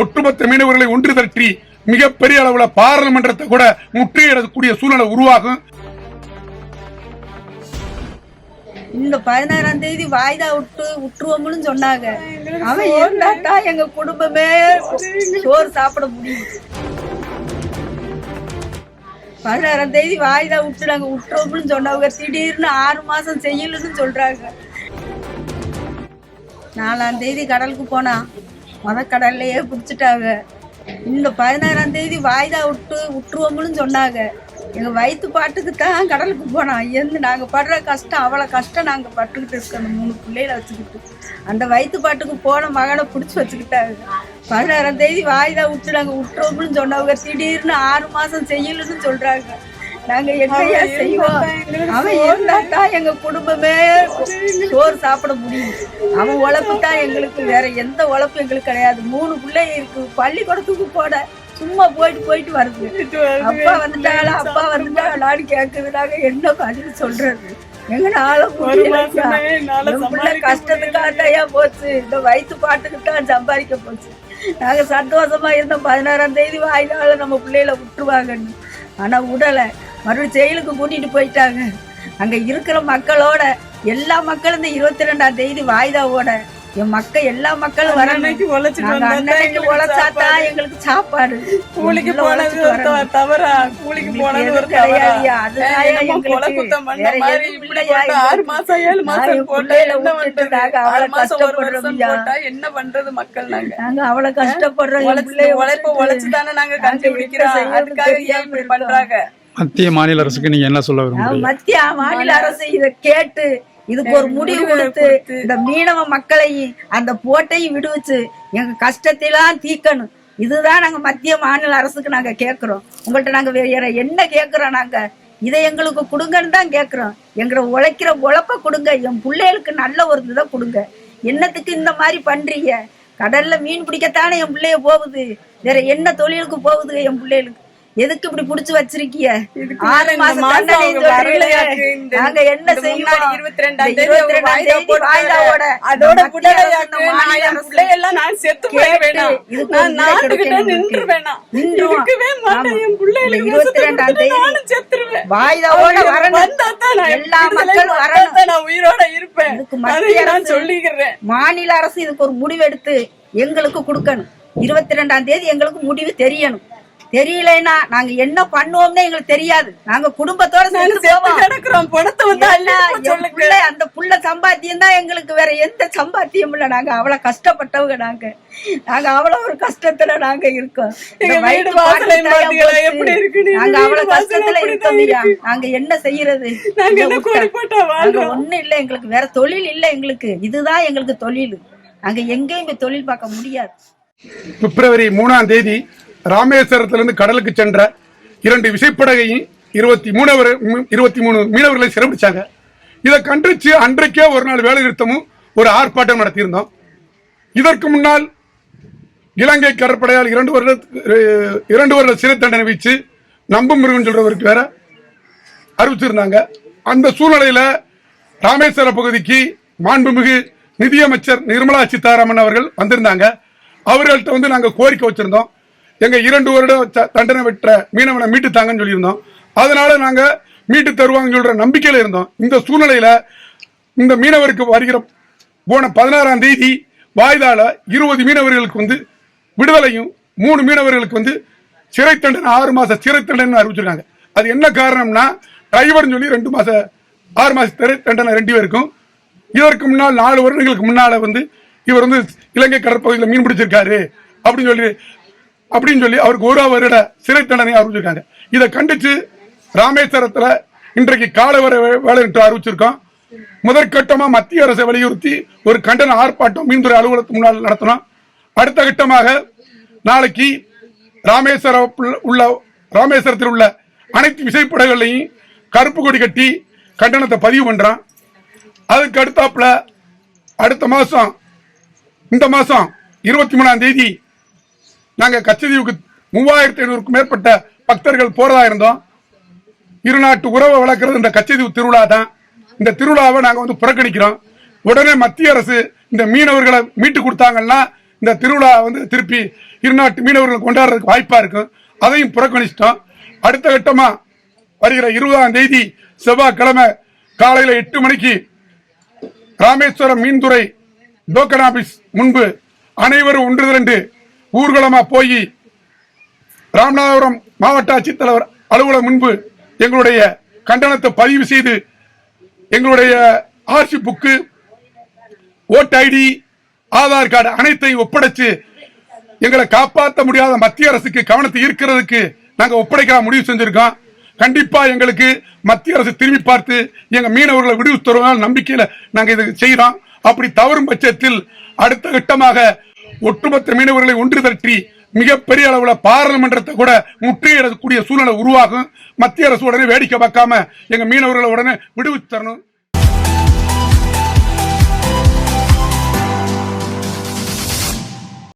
ஒட்டுமொத்த மீனவர்களை ஒன்று திரட்டி மிகப்பெரிய அளவுல பாராளுமன்றத்தை கூட முற்றுகையிடக்கூடிய சூழ்நிலை உருவாகும். இந்த 16ஆம் தேதி வாய்தா விட்டுருவோம்னு சொன்னாங்க. அவன் இருந்தா எங்க குடும்பமே சோறு சாப்பிட முடியும். 16ஆம் தேதி வாய்தா நாங்க விட்டுருவோம்னு சொன்னவங்க திடீர்னு 6 மாசம் செய்யலன்னு சொல்றாங்க. 4ஆம் தேதி கடலுக்கு போனா கடல்லையே பிடிச்சிட்டாங்க. இந்த 16ஆம் தேதி வாய்தா விட்டுருவோம்னு சொன்னாங்க. எங்க வயிற்று பாட்டுக்கு தான் கடலுக்கு போனோம். நாங்க படுற கஷ்டம் அவ்வளவு கஷ்டம் நாங்க பட்டுக்கிட்டு இருக்கோம். 3 பிள்ளைகளை வச்சுக்கிட்டு அந்த வயிற்று பாட்டுக்கு போன மகனை பிடிச்சி வச்சுக்கிட்டாங்க. 16ஆம் தேதி வாய்தா நாங்க விட்டுருவோம்னு சொன்னவங்க திடீர்னு 6 மாசம் செய்யலன்னு சொல்றாங்க. நாங்க என்னையா செய்வோம்? அவன் இருந்தா எங்க குடும்பமே சோறு சாப்பிட முடியும். அவன் உழைப்பு தான் எங்களுக்கு, வேற எந்த உழைப்பு எங்களுக்கு கிடையாது. 3 பிள்ளை இருக்கு. பள்ளிக்கூடத்துக்கு போட சும்மா போயிட்டு வருது. அப்பா வந்துட்டாங்களான்னு கேக்குது. நாங்க என்ன பதில் சொல்றது? எங்கனால கஷ்டத்துக்காக போச்சு. இந்த வயிற்று பாட்டுக்கு தான் சம்பாதிக்க போச்சு. நாங்க சந்தோஷமா இருந்தோம் 16ஆம் தேதி வாய்தால நம்ம பிள்ளைகளை விட்டுருவாங்கன்னு. ஆனா விடலை. மறுபடியும் ஜெயிலுக்கு கூட்டிட்டு போயிட்டாங்க. அங்க இருக்கிற மக்களோட எல்லா மக்களும் இந்த 22ஆம் தேதி வாய்தாவோட என் எல்லா மக்களும் வரணும். உழைச்சாதான் எங்களுக்கு சாப்பாடு. கூலிக்கு போனது தவறா? கூலிக்கு போனது ஒரு கிடையாது. என்ன பண்றது மக்கள்? நாங்க அவ்வளவு கஷ்டப்படுறோம். உழைப்ப உழைச்சுதானே நாங்க கண்டுபிடிக்கிறோம். அதுக்காக ஏன் இப்படி பண்றாங்க? மத்திய மாநில அரசுக்கு நீங்க என்ன சொல்ல விரும்புறீங்க? மத்திய மாநில அரசு இதை கேட்டு இதுக்கு ஒரு முடிவு கொடுத்து இந்த மீனவ மக்களையும் அந்த போட்டையும் விடுவிச்சு எங்க கஷ்டத்தையெல்லாம் தீக்கணும். இதுதான் நாங்க மத்திய மாநில அரசுக்கு நாங்க கேட்கிறோம். உங்கள்கிட்ட நாங்க வேற என்ன கேட்கிறோம்? நாங்க இதை எங்களுக்கு கொடுங்கன்னு தான் கேட்கிறோம். எங்களை உழைக்கிற உழைப்ப கொடுங்க. என் பிள்ளைகளுக்கு நல்ல ஒரு இதை கொடுங்க. என்னத்துக்கு இந்த மாதிரி பண்றீங்க? கடல்ல மீன் பிடிக்கத்தானே என் பிள்ளைய போகுது. வேற என்ன தொழிலுக்கு போகுது என் பிள்ளைகளுக்கு? எதுக்கு இப்படி புடிச்சு வச்சிருக்கீங்க? 6 மாசம் நாங்க என்ன செய்வோம்? 22ஆம் தேதி வாய்தாவோட அதோட நான் செத்து போயிடுவேன். வாய்தாவோட வரணும். எல்லா மக்களும் வரணும். நான் உயிரோட இருப்பேன். மத்திய அரசு சொல்லிக்கிறேன். மாநில அரசு இதுக்கு ஒரு முடிவு எடுத்து எங்களுக்கு கொடுக்கணும். 22ஆம் தேதி எங்களுக்கு முடிவு தெரியணும். தெரியலன்னா நாங்க என்ன பண்ணுவோம்னு எங்களுக்கு தெரியாது. நாங்க குடும்பத்தோட அந்த புள்ள சம்பாத்தியம் தான் எங்களுக்கு, வேற எந்த சம்பாத்தியம் இல்ல. நாங்க அவ்வளவு கஷ்டப்பட்டவங்க. நாங்க அவ்வளவு ஒரு கஷ்டத்துல நாங்க இருக்கோம். நாங்க அவ்வளவு கஷ்டத்துல இருக்கோம். நாங்க என்ன செய்யறது? ஒண்ணு இல்ல எங்களுக்கு, வேற தொழில் இல்ல எங்களுக்கு. இதுதான் எங்களுக்கு தொழில். நாங்க எங்கேயும் தொழில் பார்க்க முடியாது. பிப்ரவரி 3ஆம் தேதி ராமேஸ்வரத்திலிருந்து கடலுக்கு சென்ற 2 விசைப்படகையும் 23 மீனவர்களை சிறைபிடிச்சாங்க. இதை கண்டிச்சு அன்றைக்கே ஒரு நாள் வேலை நிறுத்தமும் ஒரு ஆர்ப்பாட்டம் நடத்தியிருந்தோம். இதற்கு முன்னால் இலங்கை கடற்படையால் 2 வருட சிறை தண்டனை வீச்சு நம்பும் முருகன் சொல்றவருக்கு வேற அறிவிச்சிருந்தாங்க. அந்த சூழ்நிலையில ராமேஸ்வர பகுதிக்கு மாண்புமிகு நிதியமைச்சர் நிர்மலா சீதாராமன் அவர்கள் வந்திருந்தாங்க. அவர்கள்ட்ட நாங்க கோரிக்கை வச்சிருந்தோம். எங்க 2 வருட தண்டனை பெற்ற மீனவனை மீட்டு தாங்கன்னு சொல்லியிருந்தோம். அதனால நாங்க மீட்டு தருவாங்கன்னு சொல்ற நம்பிக்கையில இருந்தோம். இந்த சூழ்நிலையில இந்த மீனவருக்கு வருகிற போன 16ஆம் தேதி வாய்தால 20 மீனவர்களுக்கு விடுதலையும் 3 மீனவர்களுக்கு சிறை தண்டனை 6 மாச சிறை தண்டனை அறிவிச்சிருக்காங்க. அது என்ன காரணம்னா டிரைவர் சொல்லி 6 மாச சிறை தண்டனை 2 பேருக்கும். இதற்கு முன்னால் 4 வருடங்களுக்கு முன்னால இவர் இலங்கை கடற்பகுதியில் மீன் பிடிச்சிருக்காரு அப்படின்னு சொல்லி அவருக்கு 1 வருட சிறை தண்டனை அறிவிச்சிருக்காங்க. இதை கண்டிச்சு ராமேஸ்வரத்துல இன்றைக்கு கால வேலை என்று அறிவிச்சிருக்கோம். முதற்கட்டமா மத்திய அரசை வலியுறுத்தி ஒரு கண்டன ஆர்ப்பாட்டம் மீன்துறை அலுவலகத்துக்கு முன்னால் நடத்தணும். அடுத்த கட்டமாக நாளைக்கு ராமேஸ்வரத்தில் உள்ள அனைத்து விசைப்படகுகளையும் கருப்பு கொடி கட்டி கண்டனத்தை பதிவு பண்றோம். அதுக்கு அடுத்தாப்புல இந்த மாசம் 23ஆம் தேதி நாங்க கச்சதீவுக்கு 3500க்கும் மேற்பட்ட பக்தர்கள் போறதா இருந்தோம். இருநாட்டு உறவை வளர்க்கிறது இந்த கச்சதீவு திருவிழா தான். இந்த திருவிழாவை நாங்க புறக்கணிக்கிறோம். உடனே மத்திய அரசு இந்த மீனவர்களை மீட்டு கொடுத்தாங்கன்னா இந்த திருவிழா வந்து திருப்பி இருநாட்டு மீனவர்கள் கொண்டாடுறதுக்கு வாய்ப்பா இருக்கும். அதையும் புறக்கணிச்சிட்டோம். அடுத்த கட்டமா வருகிற 20ஆம் தேதி செவ்வாய்க்கிழமை காலையில 8 மணிக்கு ராமேஸ்வரம் மீன்துறை டோக்கன் ஆபீஸ் முன்பு அனைவரும் ஒன்று திரண்டு ஊர்வலமா போய் ராமநாதபுரம் மாவட்ட ஆட்சித்தலைவர் அலுவலகம் முன்பு எங்களுடைய கண்டனத்தை பதிவு செய்து எங்களுடைய ஆர்சி புக்கு, ஓட்டு ஐடி, ஆதார் கார்டு அனைத்தையும் ஒப்படைச்சு எங்களை காப்பாற்ற முடியாத மத்திய அரசுக்கு கவனத்தை ஈர்க்கிறதுக்கு நாங்க ஒப்படைக்க முடிவு செஞ்சிருக்கோம். கண்டிப்பா எங்களுக்கு மத்திய அரசு திரும்பி பார்த்து எங்க மீனவர்களை விடுவி தருவதால் நம்பிக்கையில நாங்க இதை செய்யறோம். அப்படி தவறும் பட்சத்தில் அடுத்த கட்டமாக ஒட்டுமொத்த மீனவர்களை ஒன்று திரட்டி மிகப்பெரிய அளவுல பாராளுமன்றத்தை கூட முற்றுகையிடக்கூடிய சூழ்நிலை உருவாகும். மத்திய அரசு உடனே வேடிக்கை பார்க்காம எங்க மீனவர்களை உடனே விடுவித்து தரணும்.